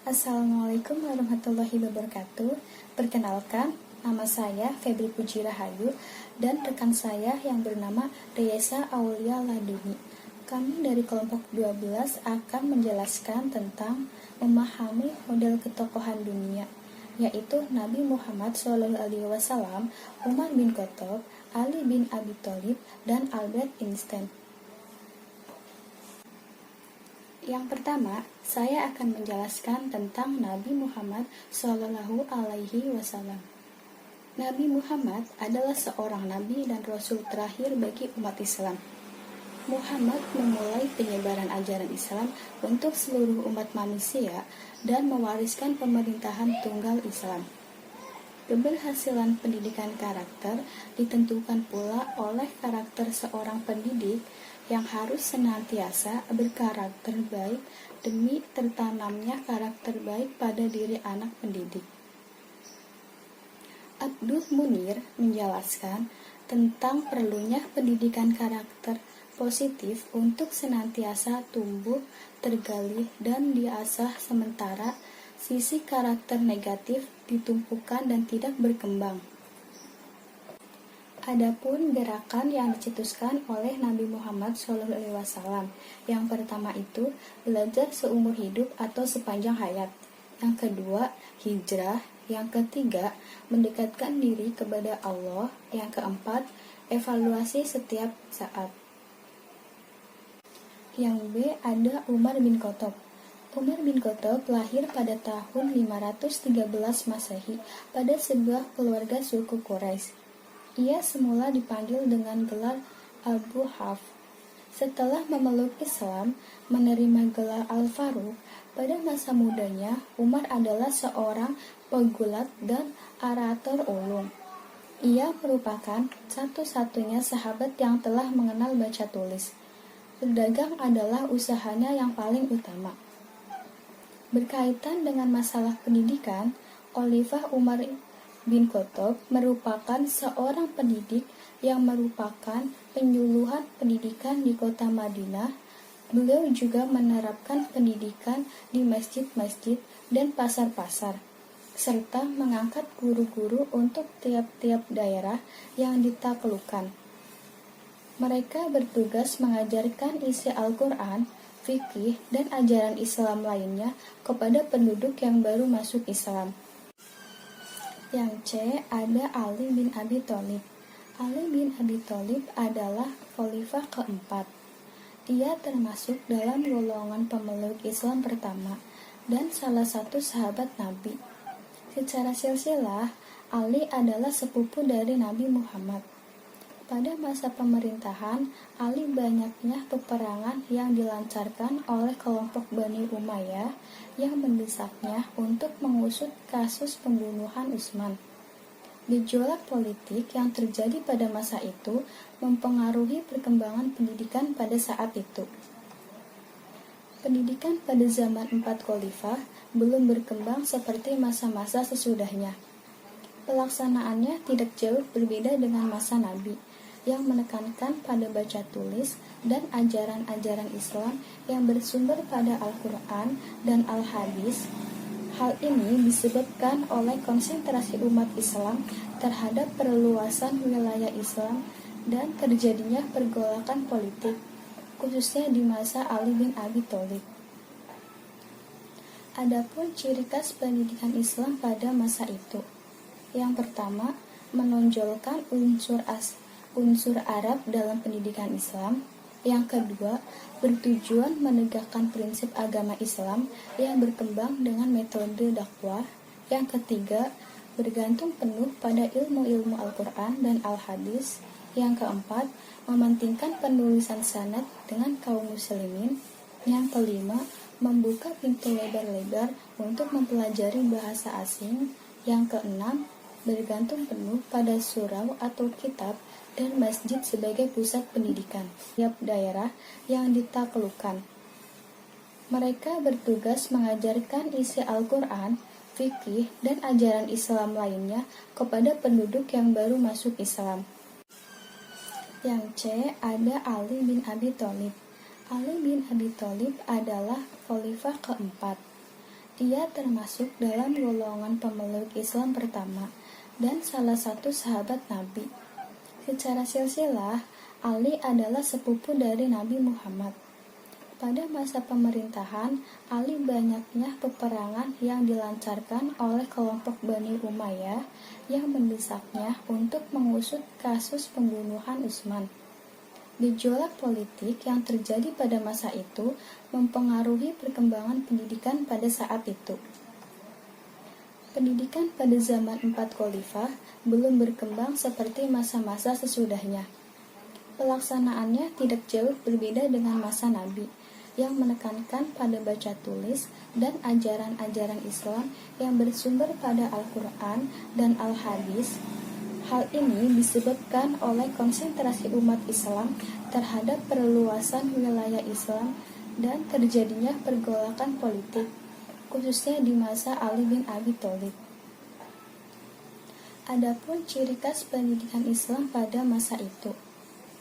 Assalamualaikum warahmatullahi wabarakatuh. Perkenalkan, nama saya Febri Puji Rahayu dan rekan saya yang bernama Reyesa Aulia Laduni. Kami dari kelompok 12 akan menjelaskan tentang memahami model ketokohan dunia, yaitu Nabi Muhammad SAW, Umar bin Khattab, Ali bin Abi Thalib, dan Albert Einstein. Yang pertama, saya akan menjelaskan tentang Nabi Muhammad SAW. Nabi Muhammad adalah seorang nabi dan rasul terakhir bagi umat Islam. Muhammad memulai penyebaran ajaran Islam untuk seluruh umat manusia dan mewariskan pemerintahan tunggal Islam. Keberhasilan pendidikan karakter ditentukan pula oleh karakter seorang pendidik yang harus senantiasa berkarakter baik demi tertanamnya karakter baik pada diri anak pendidik. Abdul Munir menjelaskan tentang perlunya pendidikan karakter positif untuk senantiasa tumbuh, tergali, dan diasah sementara sisi karakter negatif ditumpukan dan tidak berkembang. Adapun gerakan yang dicetuskan oleh Nabi Muhammad SAW, yang pertama itu belajar seumur hidup atau sepanjang hayat, yang kedua hijrah, yang ketiga mendekatkan diri kepada Allah, yang keempat evaluasi setiap saat. Yang B ada Umar bin Khattab. Umar bin Khattab lahir pada tahun 513 Masehi pada sebuah keluarga suku Quraisy. Ia semula dipanggil dengan gelar Abu Hafs. Setelah memeluk Islam, menerima gelar Al-Faruq, pada masa mudanya Umar adalah seorang pegulat dan orator ulung. Ia merupakan satu-satunya sahabat yang telah mengenal baca tulis. Berdagang adalah usahanya yang paling utama. Berkaitan dengan masalah pendidikan, Khalifah Umar bin Khattab merupakan seorang pendidik yang merupakan penyuluhan pendidikan di kota Madinah. Beliau juga menerapkan pendidikan di masjid-masjid dan pasar-pasar, serta mengangkat guru-guru untuk tiap-tiap daerah yang ditaklukkan. Mereka bertugas mengajarkan isi Al-Quran, fikih, dan ajaran Islam lainnya kepada penduduk yang baru masuk Islam. Yang C ada Ali bin Abi Thalib. Ali bin Abi Thalib adalah khalifah keempat. Ia termasuk dalam golongan pemeluk Islam pertama dan salah satu sahabat Nabi. Secara silsilah, Ali adalah sepupu dari Nabi Muhammad. Pada masa pemerintahan, Ali banyaknya peperangan yang dilancarkan oleh kelompok Bani Umayyah yang mendesaknya untuk mengusut kasus pembunuhan Utsman. Gejolak politik yang terjadi pada masa itu mempengaruhi perkembangan pendidikan pada saat itu. Pendidikan pada zaman 4 khalifah belum berkembang seperti masa-masa sesudahnya. Pelaksanaannya tidak jauh berbeda dengan masa Nabi, yang menekankan pada baca tulis dan ajaran-ajaran Islam yang bersumber pada Al-Quran dan Al-Hadis. Hal ini disebabkan oleh konsentrasi umat Islam terhadap perluasan wilayah Islam dan terjadinya pergolakan politik, khususnya di masa Ali bin Abi Thalib. Adapun ciri khas pendidikan Islam pada masa itu, yang pertama, menonjolkan unsur Arab dalam pendidikan Islam. Yang kedua, bertujuan menegakkan prinsip agama Islam yang berkembang dengan metode dakwah. Yang ketiga, bergantung penuh pada ilmu-ilmu Al-Quran dan Al-Hadis. Yang keempat, mementingkan penulisan sanad dengan kaum muslimin. Yang kelima, membuka pintu lebar-lebar untuk mempelajari bahasa asing. Yang keenam, bergantung penuh pada surau atau kitab dan masjid sebagai pusat pendidikan tiap daerah yang ditaklukkan. Mereka bertugas mengajarkan isi Al-Quran, fikih, dan ajaran Islam lainnya kepada penduduk yang baru masuk Islam. Yang C ada Ali bin Abi Thalib. Ali bin Abi Thalib adalah khalifah keempat. Ia termasuk dalam golongan pemeluk Islam pertama dan salah satu sahabat Nabi. Secara silsilah, Ali adalah sepupu dari Nabi Muhammad. Pada masa pemerintahan, Ali banyaknya peperangan yang dilancarkan oleh kelompok Bani Umayyah yang mendesaknya untuk mengusut kasus pembunuhan Utsman. Gejolak politik yang terjadi pada masa itu mempengaruhi perkembangan pendidikan pada saat itu. Pendidikan pada zaman 4 khalifah belum berkembang seperti masa-masa sesudahnya. Pelaksanaannya tidak jauh berbeda dengan masa Nabi, yang menekankan pada baca tulis dan ajaran-ajaran Islam yang bersumber pada Al-Quran dan Al-Hadis. Hal ini disebabkan oleh konsentrasi umat Islam terhadap perluasan wilayah Islam dan terjadinya pergolakan politik, khususnya di masa Ali bin Abi Thalib. Adapun ciri khas pendidikan Islam pada masa itu.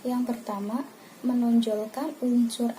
Yang pertama, menonjolkan unsur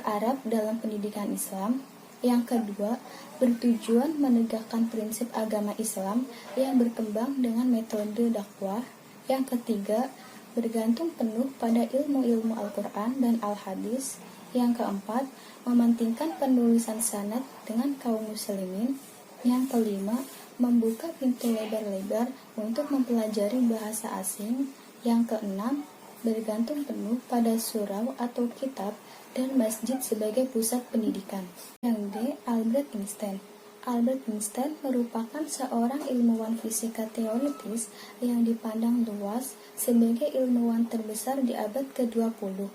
Arab dalam pendidikan Islam. Yang kedua, bertujuan menegakkan prinsip agama Islam yang berkembang dengan metode dakwah. Yang ketiga, bergantung penuh pada ilmu-ilmu Al-Quran dan Al-Hadis. Yang keempat, mementingkan penulisan sanad dengan kaum muslimin. Yang kelima, membuka pintu lebar-lebar untuk mempelajari bahasa asing. Yang keenam, bergantung penuh pada surau atau kitab dan masjid sebagai pusat pendidikan. Yang D. Albert Einstein. Albert Einstein merupakan seorang ilmuwan fisika teoritis yang dipandang luas sebagai ilmuwan terbesar di abad ke-20.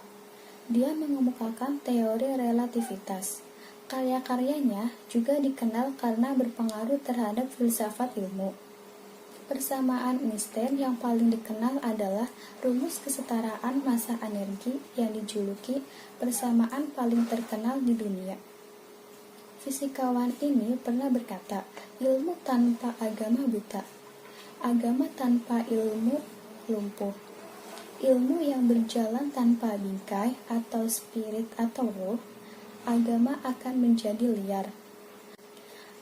Dia mengemukakan teori relativitas. Karya-karyanya juga dikenal karena berpengaruh terhadap filsafat ilmu. Persamaan Einstein yang paling dikenal adalah rumus kesetaraan massa energi yang dijuluki persamaan paling terkenal di dunia. Fisikawan ini pernah berkata, ilmu tanpa agama buta, agama tanpa ilmu lumpuh. Ilmu yang berjalan tanpa bingkai atau spirit atau roh, agama akan menjadi liar.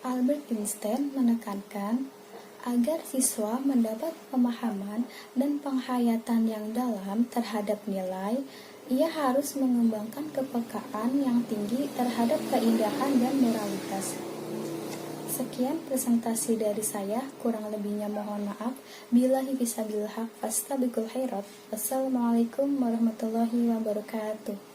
Albert Einstein menekankan agar siswa mendapat pemahaman dan penghayatan yang dalam terhadap nilai, ia harus mengembangkan kepekaan yang tinggi terhadap keindahan dan moralitas. Sekian presentasi dari saya, kurang lebihnya mohon maaf. Billahi fisabilillah, fastabiqul khairat. Wassalamualaikum warahmatullahi wabarakatuh.